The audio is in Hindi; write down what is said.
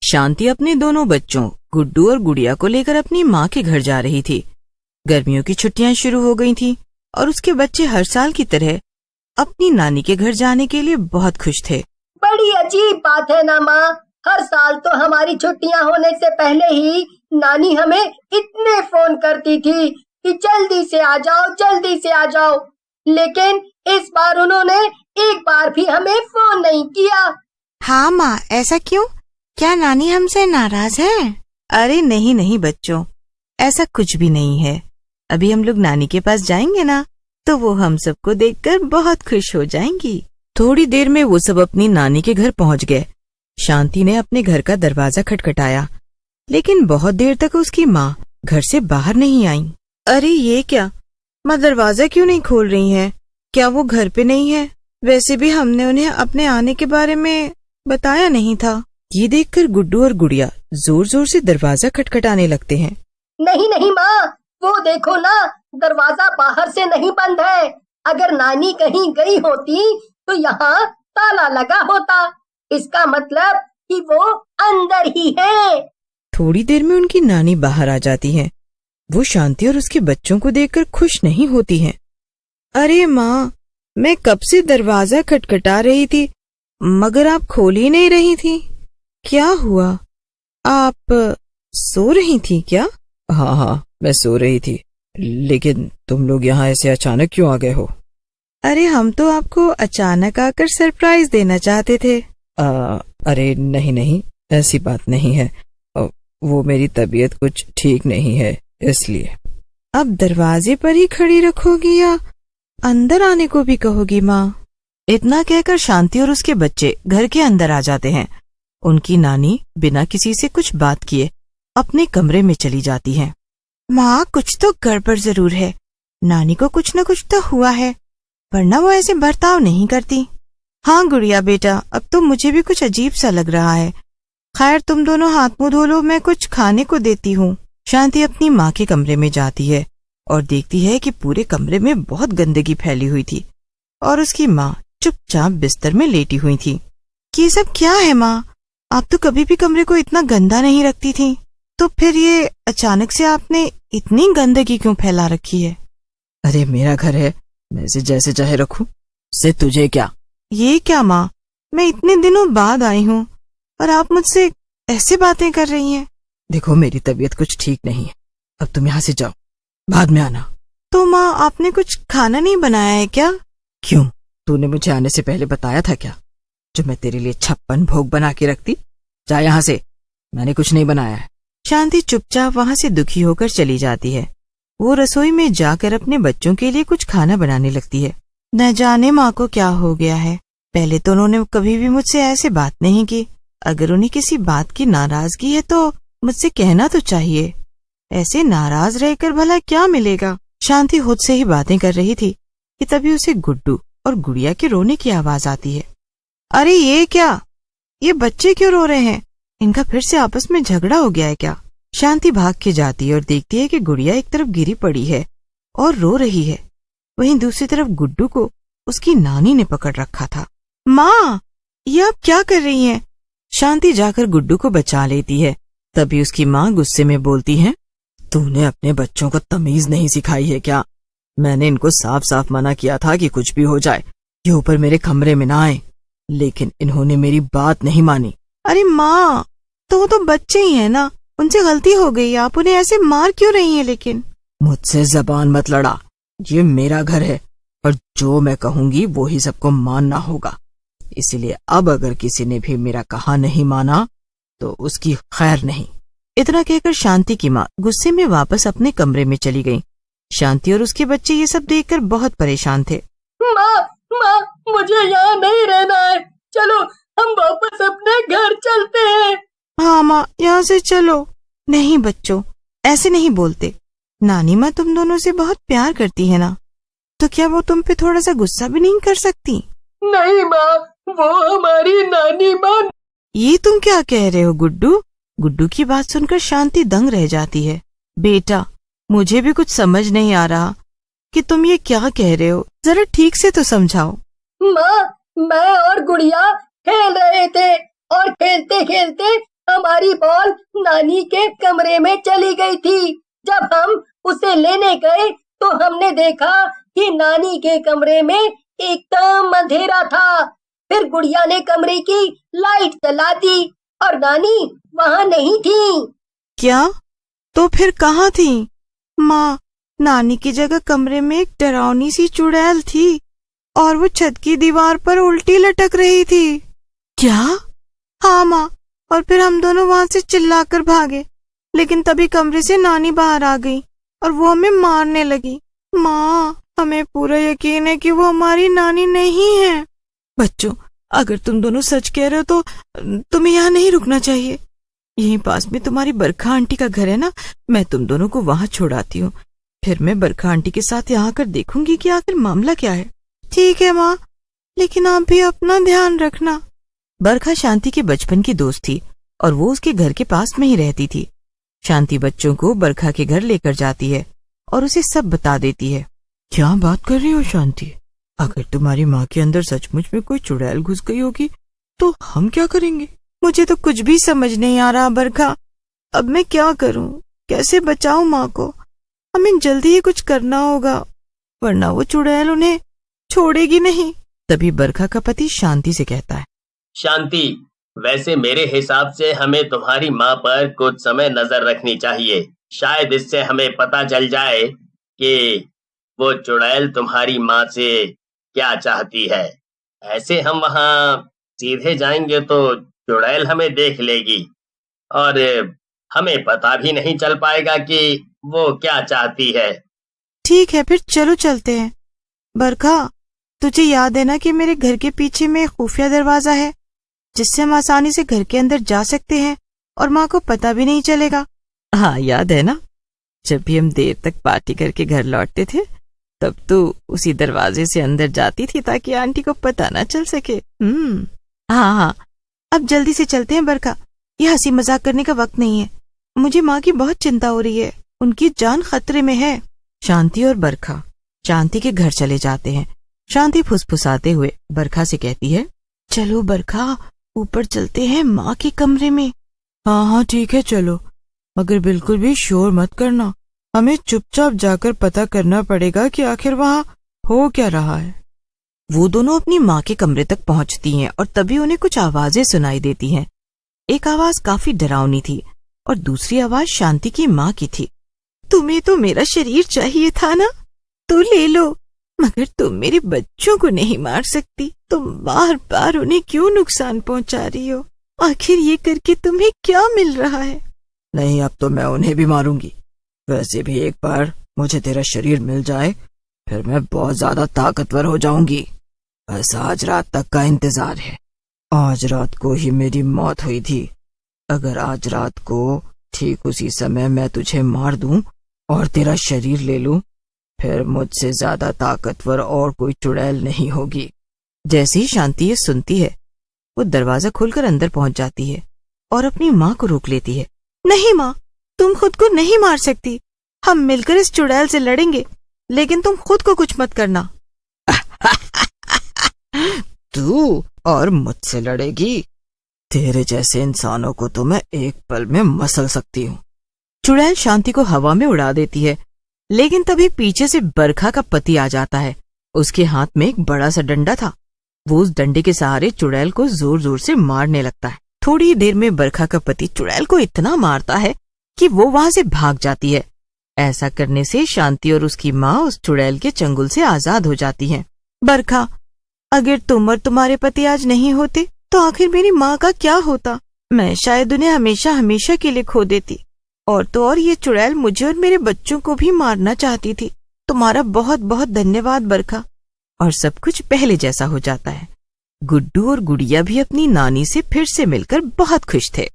शांति अपने दोनों बच्चों गुड्डू और गुड़िया को लेकर अपनी माँ के घर जा रही थी। गर्मियों की छुट्टियां शुरू हो गई थीं और उसके बच्चे हर साल की तरह अपनी नानी के घर जाने के लिए बहुत खुश थे। बड़ी अजीब बात है ना माँ, हर साल तो हमारी छुट्टियां होने से पहले ही नानी हमें इतने फोन करती थी कि जल्दी से आ जाओ, जल्दी से आ जाओ, लेकिन इस बार उन्होंने एक बार भी हमें फोन नहीं किया। हाँ माँ, ऐसा क्यों? क्या नानी हमसे नाराज है? अरे नहीं नहीं बच्चों, ऐसा कुछ भी नहीं है। अभी हम लोग नानी के पास जाएंगे ना, तो वो हम सबको देखकर बहुत खुश हो जाएंगी। थोड़ी देर में वो सब अपनी नानी के घर पहुंच गए। शांति ने अपने घर का दरवाजा खटखटाया, लेकिन बहुत देर तक उसकी माँ घर से बाहर नहीं आई। अरे ये क्या, माँ दरवाजा क्यों नहीं खोल रही हैं? क्या वो घर पे नहीं है? वैसे भी हमने उन्हें अपने आने के बारे में बताया नहीं था। ये देखकर गुड्डू और गुड़िया जोर जोर से दरवाजा खटखटाने लगते हैं। नहीं नहीं माँ, वो देखो ना, दरवाजा बाहर से नहीं बंद है। अगर नानी कहीं गई होती तो यहाँ ताला लगा होता। इसका मतलब कि वो अंदर ही है। थोड़ी देर में उनकी नानी बाहर आ जाती है। वो शांति और उसके बच्चों को देखकर खुश नहीं होती हैं। अरे माँ, मैं कब से दरवाजा खटखटा रही थी, मगर आप खोल ही नहीं रही थी। क्या हुआ? आप सो रही थी क्या? हाँ, मैं सो रही थी, लेकिन तुम लोग यहाँ ऐसे अचानक क्यों आ गए हो? अरे हम तो आपको अचानक आकर सरप्राइज देना चाहते थे। अरे नहीं, ऐसी बात नहीं है। वो मेरी तबीयत कुछ ठीक नहीं है, इसलिए। अब दरवाजे पर ही खड़ी रखोगी या अंदर आने को भी कहोगी माँ? इतना कहकर शांति और उसके बच्चे घर के अंदर आ जाते हैं। उनकी नानी बिना किसी से कुछ बात किए अपने कमरे में चली जाती है। माँ, कुछ तो गड़बड़ जरूर है। नानी को कुछ न कुछ तो हुआ है, वरना वो ऐसे बर्ताव नहीं करती। हाँ गुड़िया बेटा, अब तो मुझे भी कुछ अजीब सा लग रहा है। खैर तुम दोनों हाथ मुंह धो लो, मैं कुछ खाने को देती हूँ। शांति अपनी माँ के कमरे में जाती है और देखती है कि पूरे कमरे में बहुत गंदगी फैली हुई थी और उसकी माँ चुपचाप बिस्तर में लेटी हुई थी। ये सब क्या है माँ? आप तो कभी भी कमरे को इतना गंदा नहीं रखती थी, तो फिर ये अचानक से आपने इतनी गंदगी क्यों फैला रखी है? अरे मेरा घर है, मैं इसे जैसे चाहे रखूं, उससे तुझे क्या? ये क्या माँ, मैं इतने दिनों बाद आई हूँ और आप मुझसे ऐसे बातें कर रही हैं। देखो मेरी तबीयत कुछ ठीक नहीं है, अब तुम यहाँ से जाओ, बाद में आना। तो माँ आपने कुछ खाना नहीं बनाया है क्या? क्यों, तूने मुझे आने से पहले बताया था क्या, जो मैं तेरे लिए 56 भोग बना के रखती? जा यहाँ से, मैंने कुछ नहीं बनाया है। शांति चुपचाप वहाँ से दुखी होकर चली जाती है। वो रसोई में जाकर अपने बच्चों के लिए कुछ खाना बनाने लगती है। न जाने माँ को क्या हो गया है, पहले तो उन्होंने कभी भी मुझसे ऐसे बात नहीं की। अगर उन्हें किसी बात की नाराजगी है तो मुझसे कहना तो चाहिए। ऐसे नाराज रहकर भला क्या मिलेगा? शांति खुद से ही बातें कर रही थी कि तभी उसे गुड्डू और गुड़िया के रोने की आवाज आती है। अरे ये क्या, ये बच्चे क्यों रो रहे हैं? इनका फिर से आपस में झगड़ा हो गया है क्या? शांति भाग के जाती है और देखती है कि गुड़िया एक तरफ गिरी पड़ी है और रो रही है, वहीं दूसरी तरफ गुड्डू को उसकी नानी ने पकड़ रखा था। माँ, ये आप क्या कर रही हैं? शांति जाकर गुड्डू को बचा लेती है। तभी उसकी माँ गुस्से में बोलती है, तूने अपने बच्चों को तमीज नहीं सिखाई है क्या? मैंने इनको साफ साफ मना किया था कि कुछ भी हो जाए ये ऊपर मेरे कमरे में ना आए, लेकिन इन्होंने मेरी बात नहीं मानी। अरे माँ, तो वो तो बच्चे ही हैं ना, उनसे गलती हो गई, आप उन्हें ऐसे मार क्यों रही हैं? लेकिन मुझसे जबान मत लड़ा, ये मेरा घर है और जो मैं कहूंगी वो ही सबको मानना होगा। इसलिए अब अगर किसी ने भी मेरा कहा नहीं माना तो उसकी खैर नहीं। इतना कहकर शांति की माँ गुस्से में वापस अपने कमरे में चली गई। शांति और उसके बच्चे ये सब देखकर बहुत परेशान थे। माँ, मुझे यहाँ नहीं रहना है, चलो हम वापस अपने घर चलते हैं। हाँ माँ, यहाँ से चलो। नहीं बच्चों, ऐसे नहीं बोलते। नानी माँ तुम दोनों से बहुत प्यार करती है ना, तो क्या वो तुम पे थोड़ा सा गुस्सा भी नहीं कर सकती? नहीं माँ, वो हमारी नानी माँ। ये तुम क्या कह रहे हो गुड्डू? गुड्डू की बात सुनकर शांति दंग रह जाती है। बेटा, मुझे भी कुछ समझ नहीं आ रहा कि तुम ये क्या कह रहे हो, जरा ठीक से तो समझाओ। माँ, मैं और गुड़िया खेल रहे थे और खेलते खेलते हमारी बॉल नानी के कमरे में चली गई थी। जब हम उसे लेने गए तो हमने देखा कि नानी के कमरे में एकदम अंधेरा था। फिर गुड़िया ने कमरे की लाइट जला दी और नानी वहाँ नहीं थी। क्या? तो फिर कहाँ थी? माँ, नानी की जगह कमरे में एक डरावनी सी चुड़ैल थी और वो छत की दीवार पर उल्टी लटक रही थी। क्या? हाँ माँ, और फिर हम दोनों वहाँ से चिल्लाकर भागे, लेकिन तभी कमरे से नानी बाहर आ गई और वो हमें मारने लगी। माँ, हमें पूरा यकीन है कि वो हमारी नानी नहीं है। बच्चों, अगर तुम दोनों सच कह रहे हो तो तुम्हें यहाँ नहीं रुकना चाहिए। यहीं पास में तुम्हारी बरखा आंटी का घर है ना, मैं तुम दोनों को वहाँ छोड़ाती हूँ। फिर मैं बरखा आंटी के साथ यहाँ आकर देखूंगी कि आखिर मामला क्या है। ठीक है माँ, लेकिन आप भी अपना ध्यान रखना। बरखा शांति के बचपन की दोस्त थी और वो उसके घर के पास में ही रहती थी। शांति बच्चों को बरखा के घर लेकर जाती है और उसे सब बता देती है। क्या बात कर रही हो शांति? अगर तुम्हारी माँ के अंदर सचमुच में कोई चुड़ैल घुस गई होगी तो हम क्या करेंगे? मुझे तो कुछ भी समझ नहीं आ रहा बरखा। अब मैं क्या करूं? कैसे बचाऊं माँ को? हमें जल्दी ही कुछ करना होगा, वरना वो चुड़ैल उन्हें छोड़ेगी नहीं। तभी बरखा का पति शांति से कहता है, शांति, वैसे मेरे हिसाब से हमें तुम्हारी माँ पर कुछ समय नजर रखनी चाहिए। शायद इससे हमें पता चल जाए कि वो चुड़ैल तुम्हारी माँ से क्या चाहती है। ऐसे हम वहाँ सीधे जाएंगे तो चुड़ैल हमें देख लेगी और हमें पता भी नहीं चल पाएगा कि वो क्या चाहती है। ठीक है, फिर चलो चलते हैं। बरखा, तुझे याद है ना कि मेरे घर के पीछे में खुफिया दरवाजा है जिससे हम आसानी से घर के अंदर जा सकते हैं और माँ को पता भी नहीं चलेगा। हाँ, याद है ना, जब भी हम देर तक पार्टी करके घर लौटते थे तब तो उसी दरवाजे से अंदर जाती थी ताकि आंटी को पता ना चल सके। हाँ, अब जल्दी से चलते हैं बरखा, ये हंसी मजाक करने का वक्त नहीं है। मुझे माँ की बहुत चिंता हो रही है, उनकी जान खतरे में है। शांति और बरखा शांति के घर चले जाते हैं। शांति फुसफुसाते हुए बरखा से कहती है, चलो बरखा, ऊपर चलते हैं माँ के कमरे में। हाँ, ठीक है, चलो, मगर बिल्कुल भी शोर मत करना। हमें चुपचाप जाकर पता करना पड़ेगा कि आखिर वहाँ हो क्या रहा है। वो दोनों अपनी माँ के कमरे तक पहुँचती हैं और तभी उन्हें कुछ आवाजें सुनाई देती हैं। एक आवाज काफी डरावनी थी और दूसरी आवाज शांति की माँ की थी। तुम्हें तो मेरा शरीर चाहिए था ना, तो ले लो, मगर तुम मेरे बच्चों को नहीं मार सकती। तुम बार बार उन्हें क्यों नुकसान पहुंचा रही हो? आखिर ये करके तुम्हें क्या मिल रहा है? नहीं, अब तो मैं उन्हें भी मारूंगी। वैसे भी एक बार मुझे तेरा शरीर मिल जाए फिर मैं बहुत ज्यादा ताकतवर हो जाऊंगी। बस आज रात तक का इंतजार है। आज रात को ही मेरी मौत हुई थी। अगर आज रात को ठीक उसी समय मैं तुझे मार दूं और तेरा शरीर ले लूं, फिर मुझसे ज्यादा ताकतवर और कोई चुड़ैल नहीं होगी। जैसे ही शांति ये सुनती है वो दरवाजा खोलकर अंदर पहुंच जाती है और अपनी माँ को रोक लेती है। नहीं माँ, तुम खुद को नहीं मार सकती। हम मिलकर इस चुड़ैल से लड़ेंगे, लेकिन तुम खुद को कुछ मत करना। तू और मुझसे लड़ेगी? तेरे जैसे इंसानों को तो मैं एक पल में मसल सकती हूँ। चुड़ैल शांति को हवा में उड़ा देती है, लेकिन तभी पीछे से बरखा का पति आ जाता है। उसके हाथ में एक बड़ा सा डंडा था। वो उस डंडे के सहारे चुड़ैल को जोर जोर से मारने लगता है। थोड़ी ही देर में बरखा का पति चुड़ैल को इतना मारता है कि वो वहां से भाग जाती है। ऐसा करने से शांति और उसकी माँ उस चुड़ैल के चंगुल से आजाद हो जाती हैं। बरखा, अगर तुम और तुम्हारे पति आज नहीं होते तो आखिर मेरी माँ का क्या होता? मैं शायद उन्हें हमेशा हमेशा के लिए खो देती। और तो और ये चुड़ैल मुझे और मेरे बच्चों को भी मारना चाहती थी। तुम्हारा बहुत बहुत धन्यवाद बरखा। और सब कुछ पहले जैसा हो जाता है। गुड्डू और गुड़िया भी अपनी नानी से फिर से मिलकर बहुत खुश थे।